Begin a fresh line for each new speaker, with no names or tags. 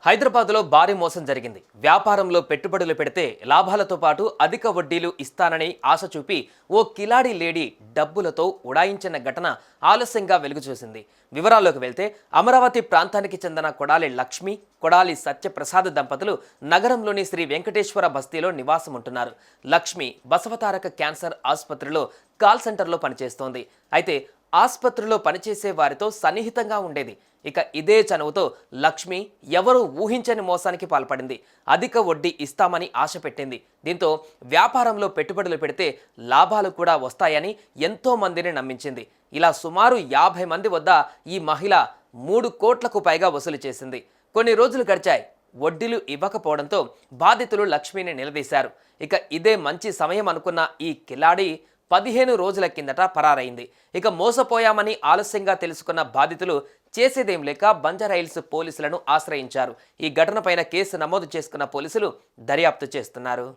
హైదరాబాద్లో భారీ మోసం జరిగింది. వ్యాపారంలో పెట్టుబడులు పెడితే లాభాలతో పాటు అధిక వడ్డీలు ఇస్తానని ఆశ చూపి ఓ కిలాడి లేడీ డబ్బులతో ఉడాయించిన ఘటన ఆలస్యంగా వెలుగు చూసింది. వివరాల్లోకి వెళ్తే అమరావతి ప్రాంతానికి చెందిన కొడాలి లక్ష్మి, కొడాలి సత్యప్రసాద్ దంపతులు నగరంలోని శ్రీ వెంకటేశ్వర బస్తీలో నివాసం ఉంటున్నారు. లక్ష్మి బసవతారక క్యాన్సర్ ఆసుపత్రిలో కాల్ సెంటర్లో పనిచేస్తోంది. అయితే ఆసుపత్రిలో పనిచేసే వారితో సన్నిహితంగా ఉండేది. ఇక ఇదే చనువుతో లక్ష్మి ఎవరూ ఊహించని మోసానికి పాల్పడింది. అధిక వడ్డీ ఇస్తామని ఆశ పెట్టింది. దీంతో వ్యాపారంలో పెట్టుబడులు పెడితే లాభాలు కూడా వస్తాయని ఎంతో మందిని నమ్మించింది. ఇలా సుమారు 50 మంది వద్ద ఈ మహిళ 3 కోట్లకు పైగా వసూలు చేసింది. కొన్ని రోజులు గడిచాయి. వడ్డీలు ఇవ్వకపోవడంతో బాధితులు లక్ష్మిని నిలదీశారు. ఇక ఇదే మంచి సమయం అనుకున్న ఈ కిలాడి 15 రోజుల కిందట పరారైంది. ఇక మోసపోయామని ఆలస్యంగా తెలుసుకున్న బాధితులు చేసేదేం లేక బంజారాహిల్స్ పోలీసులను ఆశ్రయించారు. ఈ ఘటనపైన కేసు నమోదు చేసుకున్న పోలీసులు దర్యాప్తు చేస్తున్నారు.